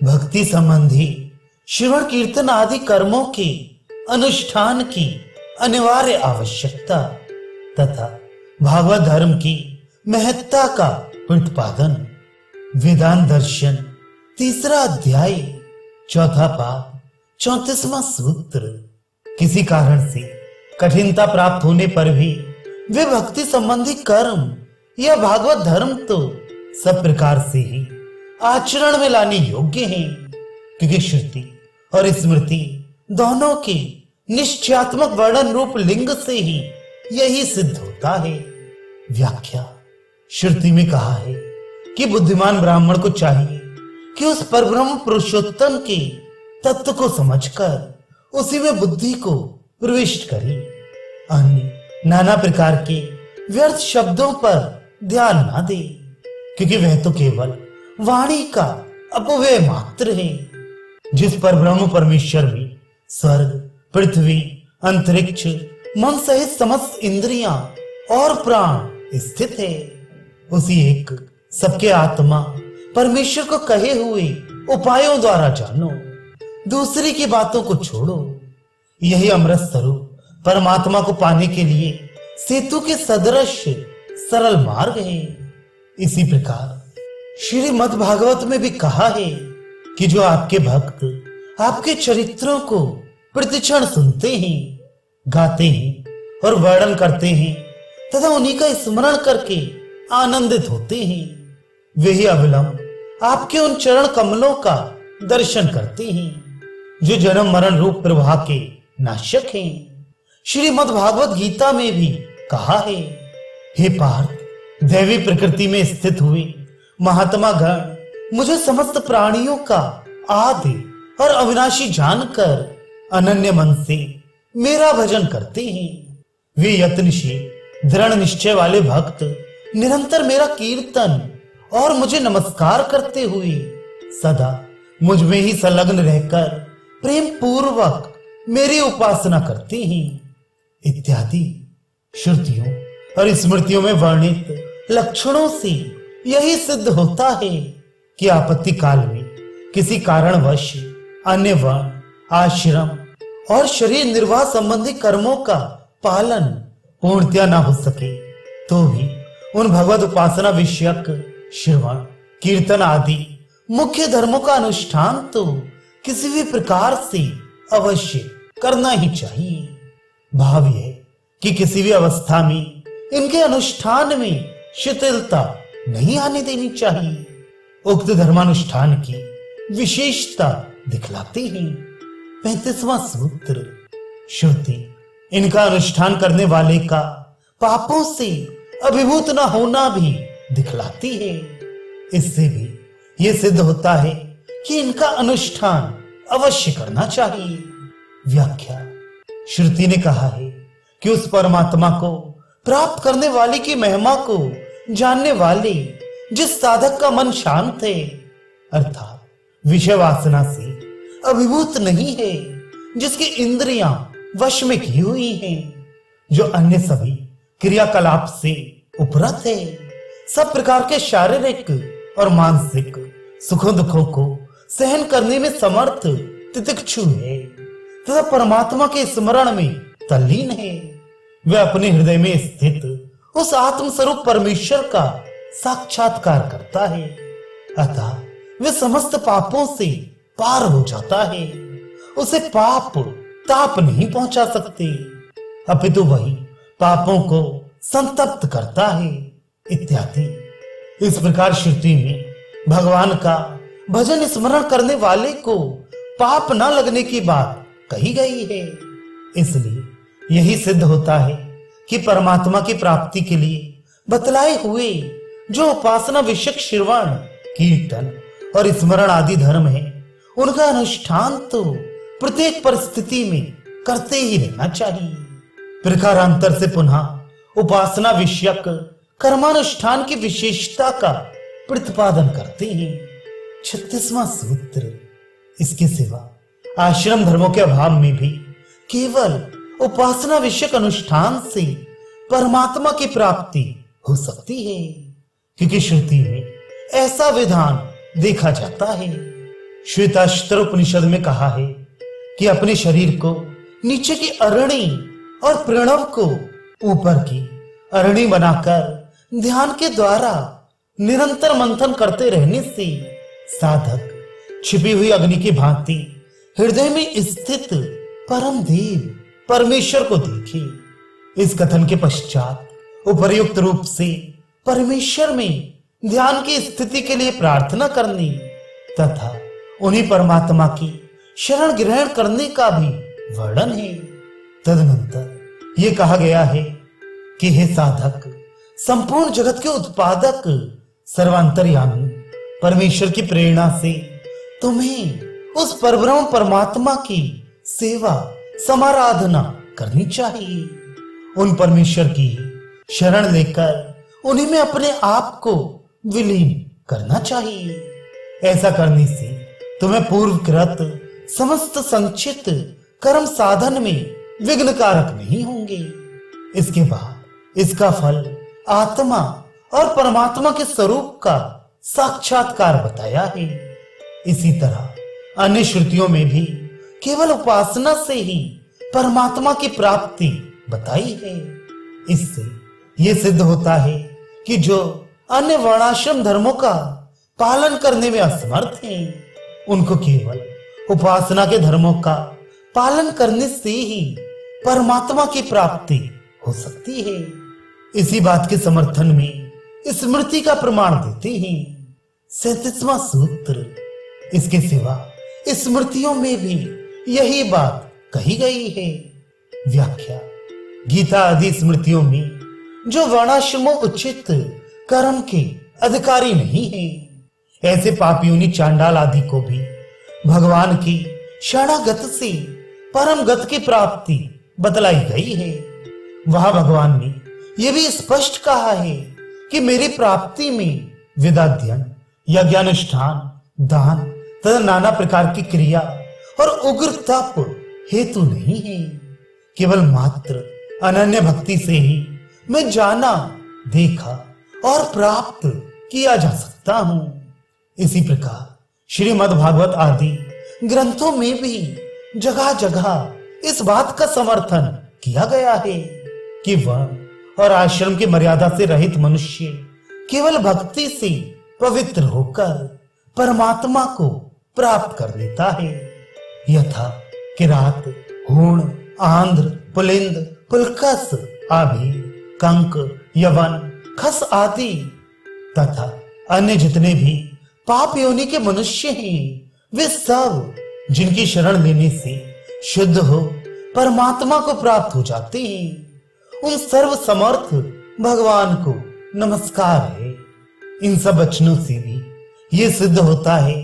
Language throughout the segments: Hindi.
भक्ति संबंधी श्रवण कीर्तन आदि कर्मों के अनुष्ठान की अनिवार्य आवश्यकता तथा भागवत धर्म की महत्ता का प्रतिपादन। वेदांत दर्शन तीसरा अध्याय चौथा पाद 34वां सूत्र। किसी कारण से कठिनता प्राप्त होने पर भी वे भक्ति संबंधी कर्म या भागवत धर्म तो सब प्रकार से ही आचरण में लाने योग्य हैं, क्योंकि श्रुति और स्मृति दोनों के निश्चयात्मक वर्णन रूप लिंग से ही यही सिद्ध होता है। व्याख्या। श्रुति में कहा है कि बुद्धिमान ब्राह्मण को चाहिए कि उस परब्रह्म पुरुषोत्तम के तत्व को समझकर उसी में बुद्धि को प्रविष्ट करे, अन्य नाना प्रकार के व्यर्थ शब्दों पर ध्यान ना दे, क्योंकि वह तो केवल वाणी का अपव्यय मात्र है। जिस पर ब्रह्म परमेश्वर में स्वर्ग, पृथ्वी, अंतरिक्ष, मन सहित समस्त इंद्रियां और प्राण स्थित है, उसी एक सबके आत्मा परमेश्वर को कहे हुए उपायों द्वारा जानो, दूसरी की बातों को छोड़ो। यही अमृत स्वरूप परमात्मा को पाने के लिए सेतु के सदृश सरल मार्ग है। इसी प्रकार श्रीमद् भागवत में भी कहा है कि जो आपके भक्त आपके चरित्रों को प्रतिक्षण सुनते हैं, गाते हैं और वर्णन करते हैं तथा उन्हीं का स्मरण करके आनंदित होते हैं, वे ही अविलंब आपके उन चरण कमलों का दर्शन करते हैं, जो जन्म मरण रूप प्रवाह के नाशक हैं। श्रीमद् भागवत गीता में भी कहा है, हे पार्थ, दैवी प्रकृति में स्थित हुए महात्मा गण मुझे समस्त प्राणियों का आदि और अविनाशी जानकर अनन्य मन से मेरा भजन करते हैं। वे यत्नशील दृढ़ निश्चय वाले भक्त निरंतर मेरा कीर्तन और मुझे नमस्कार करते हुए सदा मुझ में ही संलग्न रहकर प्रेम पूर्वक मेरी उपासना करते हैं इत्यादि। श्रुतियों और स्मृतियों में वर्णित लक्षणों से यही सिद्ध होता है कि आपत्ति काल में किसी कारणवश अन्य वर्ण, आश्रम और शरीर निर्वाह संबंधी कर्मों का पालन पूर्णतया न हो सके तो भी उन भगवत उपासना विषयक श्रवण, कीर्तन आदि मुख्य धर्मों का अनुष्ठान तो किसी भी प्रकार से अवश्य करना ही चाहिए। भाव यह कि किसी भी अवस्था में इनके अनुष्ठान में शिथिलता नहीं आने देनी चाहिए। उक्त धर्मानुष्ठान की विशेषता दिखलाते हैं। 35वां सूत्र। श्रुति इनका अनुष्ठान करने वाले का पापों से अभिभूत न होना भी दिखलाती है। इससे भी यह सिद्ध होता है कि इनका अनुष्ठान अवश्य करना चाहिए। व्याख्या। श्रुति ने कहा है कि उस परमात्मा को प्राप्त करने वाले की महिमा को जानने वाले जिस साधक का मन शांत है, अर्थात विषय वासना से अभिभूत नहीं है, जिसकी इंद्रियां वश में की हुई हैं, जो अन्य सभी क्रियाकलाप से उपरत है, सब प्रकार के शारीरिक और मानसिक सुखों दुखों को सहन करने में समर्थ तितिक्षु है तथा परमात्मा के स्मरण में तल्लीन है, वह अपने हृदय में स्थित उस आत्म स्वरूप परमेश्वर का साक्षात्कार करता है, अतः वह समस्त पापों से पार हो जाता है। उसे पाप ताप नहीं पहुंचा सकते, अपितु वही पापों को संतप्त करता है इत्यादि। इस प्रकार श्रुति में भगवान का भजन स्मरण करने वाले को पाप न लगने की बात कही गई है। इसलिए यही सिद्ध होता है कि परमात्मा की प्राप्ति के लिए बतलाए हुए जो उपासना विषयक श्रवण, कीर्तन और स्मरण आदि धर्म है, उनका अनुष्ठान तो प्रत्येक परिस्थिति में करते ही रहना चाहिए। प्रकारांतर से पुनः उपासना विषयक कर्मानुष्ठान की विशेषता का प्रतिपादन करते हैं। 36वां सूत्र। इसके सिवा आश्रम धर्मों के अभाव में भी केवल उपासना विषयक अनुष्ठान से परमात्मा की प्राप्ति हो सकती है, क्योंकि श्रुति में ऐसा विधान देखा जाता है। श्वेताश्वतर उपनिषद में कहा है कि अपने शरीर को नीचे की अरणी और प्रणव को ऊपर की अरणी बनाकर ध्यान के द्वारा निरंतर मंथन करते रहने से साधक छिपी हुई अग्नि की भांति हृदय में स्थित परम देव परमेश्वर को देखे। इस कथन के पश्चात उपर्युक्त रूप से परमेश्वर में ध्यान की स्थिति के लिए प्रार्थना करनी तथा उन्हीं परमात्मा की शरण ग्रहण करने का भी वर्णन है। तदनंतर ये कहा गया है कि हे साधक, संपूर्ण जगत के उत्पादक सर्वांतर्यामी परमेश्वर की प्रेरणा से तुम्हें उस परब्रह्म परमात्मा की सेवा समाराधना करनी चाहिए। उन परमेश्वर की शरण लेकर उन्हीं में अपने आप को विलीन करना चाहिए। ऐसा करने से तुम्हें पूर्वकृत समस्त संचित कर्म साधन में विघ्न कारक नहीं होंगे। इसके बाद इसका फल आत्मा और परमात्मा के स्वरूप का साक्षात्कार बताया है। इसी तरह अन्य श्रुतियों में भी केवल उपासना से ही परमात्मा की प्राप्ति बताई है। इससे यह सिद्ध होता है कि जो अन्य वर्णाश्रम धर्मों का पालन करने में असमर्थ हैं, उनको केवल उपासना के धर्मों का पालन करने से ही परमात्मा की प्राप्ति हो सकती है। इसी बात के समर्थन में स्मृति का प्रमाण देते हैं 37वां सूत्र। इसके सिवा स्मृतियों में भी यही बात कही गई है। व्याख्या: गीता आदि स्मृतियों में जो वर्णाश्रमों उचित कर्म के अधिकारी नहीं है, ऐसे पापियों चांडाल आदि को भी भगवान की शरणागत से परम गत की प्राप्ति बतलाई गई है। वहां भगवान ने यह भी स्पष्ट कहा है कि मेरी प्राप्ति में वेदाध्ययन, यज्ञानुष्ठान, दान तथा नाना प्रकार की क्रिया और उग्र तप हेतु नहीं है। केवल मात्र अनन्य भक्ति से ही मैं जाना, देखा और प्राप्त किया जा सकता हूं। इसी प्रकार श्रीमद् भागवत आदि ग्रंथों में भी जगह जगह इस बात का समर्थन किया गया है कि वह और आश्रम की मर्यादा से रहित मनुष्य केवल भक्ति से पवित्र होकर परमात्मा को प्राप्त कर लेता है। यथा किरात, हूण, आंध्र, पुलिंद, पुलकस, आभि, कंक, यवन, खस आदि तथा अन्य जितने भी पाप योनि के मनुष्य हैं, वे सब जिनकी शरण लेने से शुद्ध हो परमात्मा को प्राप्त हो जाते हैं। उन सर्व समर्थ भगवान को नमस्कार है। इन सब वचनों से भी ये सिद्ध होता है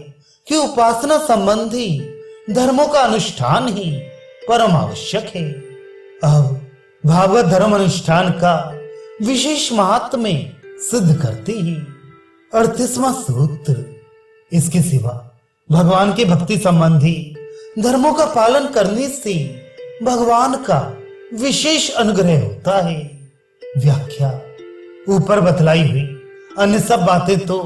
कि उपासना संबंधी धर्मों का अनुष्ठान ही परम आवश्यक है। अब भागवत धर्म अनुष्ठान का विशेष महात्म्य सिद्ध करते हैं 38वां सूत्र। इसके सिवा भगवान के भक्ति संबंधी धर्मों का पालन करने से भगवान का विशेष अनुग्रह होता है। व्याख्या: ऊपर बतलाई हुई अन्य सब बातें तो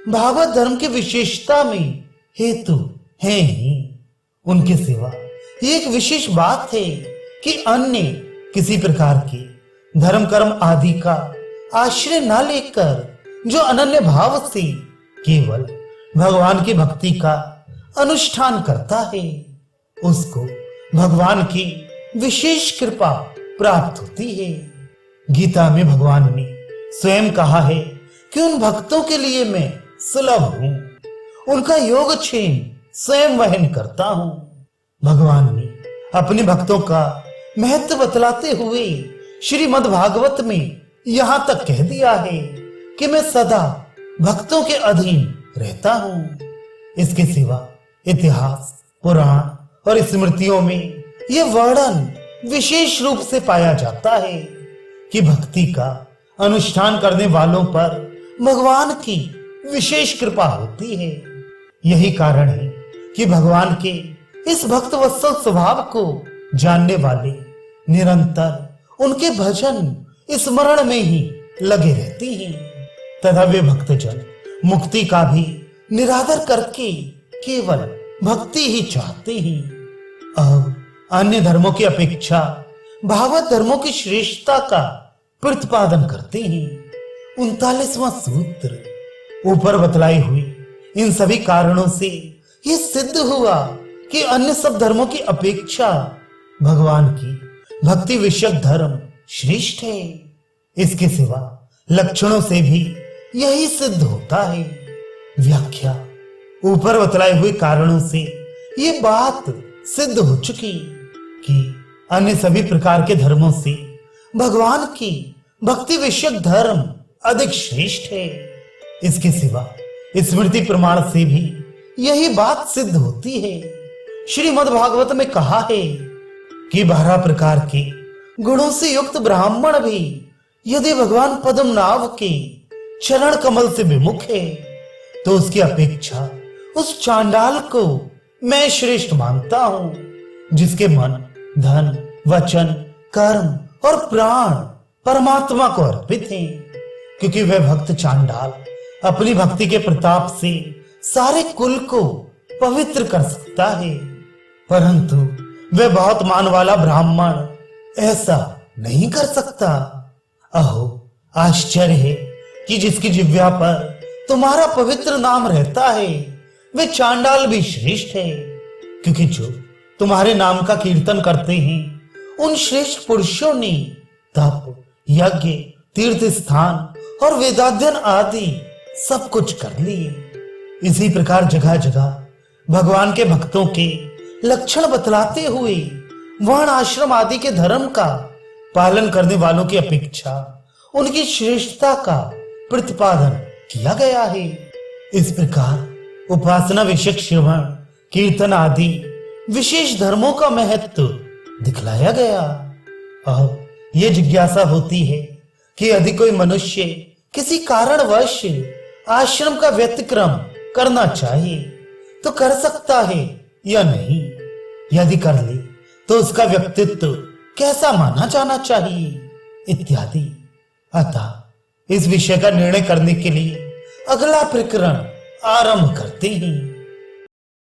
भागवत धर्म की विशेषता में हेतु हैं ही। उनके सिवा एक विशेष बात है कि अन्य किसी प्रकार के धर्म कर्म आदि का आश्रय न लेकर जो अनन्य भाव से केवल भगवान की भक्ति का अनुष्ठान करता है, उसको भगवान की विशेष कृपा प्राप्त होती है। गीता में भगवान ने स्वयं कहा है कि उन भक्तों के लिए मैं सुलभ हूं, उनका योगक्षेम स्वयं वहन करता हूं। भगवान ने अपने भक्तों का महत्व बतलाते हुए श्रीमद् भागवत में यहां तक कह दिया है कि मैं सदा भक्तों के अधीन रहता हूं। इसके सिवा इतिहास, पुराण और स्मृतियों में यह वर्णन विशेष रूप से पाया जाता है कि भक्ति का अनुष्ठान करने वालों पर भगवान की विशेष कृपा होती है। यही कारण है कि भगवान के इस भक्त वत्सल स्वभाव को जानने वाले निरंतर उनके भजन स्मरण में ही लगे रहते हैं तथा वे भक्तजन मुक्ति का भी निरादर करके केवल भक्ति ही चाहते हैं। अब अन्य धर्मों की अपेक्षा भागवत धर्मों की श्रेष्ठता का प्रतिपादन करते हैं। 39वां सूत्र, ऊपर बतलाई हुई इन सभी कारणों से यह सिद्ध हुआ कि अन्य सब धर्मों की अपेक्षा भगवान की भक्ति विषयक धर्म श्रेष्ठ है। इसके सिवा लक्षणों से भी यही सिद्ध होता है। व्याख्या, ऊपर बतलाई हुई कारणों से ये बात सिद्ध हो चुकी कि अन्य सभी प्रकार के धर्मों से भगवान की भक्ति विषयक धर्म अधिक श्रेष्ठ है। इसके सिवा स्मृति प्रमाण से भी यही बात सिद्ध होती है। श्रीमद् भागवत में कहा है कि 12 प्रकार के गुणों से युक्त ब्राह्मण भी यदि भगवान पद्मनाभ के चरण कमल से विमुख है तो उसकी अपेक्षा उस चांडाल को मैं श्रेष्ठ मानता हूं जिसके मन, धन, वचन, कर्म और प्राण परमात्मा को अर्पित हैं, क्योंकि वह भक्त चांडाल अपनी भक्ति के प्रताप से सारे कुल को पवित्र कर सकता है, परंतु वह बहुत मान वाला ब्राह्मण ऐसा नहीं कर सकता। अहो, आश्चर्य है कि जिसकी जिह्वा पर तुम्हारा पवित्र नाम रहता है वे चांडाल भी श्रेष्ठ है, क्योंकि जो तुम्हारे नाम का कीर्तन करते हैं उन श्रेष्ठ पुरुषों ने तप, यज्ञ, तीर्थ स्थान और वेदाध्ययन आदि सब कुछ कर लिए। इसी प्रकार जगह जगह भगवान के भक्तों के लक्षण बतलाते हुए वर्ण आश्रम आदि के धर्म का पालन करने वालों की अपेक्षा उनकी श्रेष्ठता का प्रतिपादन किया गया है। इस प्रकार उपासना विषयक श्रवण, कीर्तन आदि विशेष धर्मों का महत्व दिखलाया गया। अब ये जिज्ञासा होती है कि यदि कोई मनुष्य किसी कारणवश आश्रम का व्यतिक्रम करना चाहे तो कर सकता है या नहीं, यदि कर ले तो उसका व्यक्तित्व कैसा माना जाना चाहिए इत्यादि। अतः इस विषय का निर्णय करने के लिए अगला प्रकरण आरंभ करते हैं।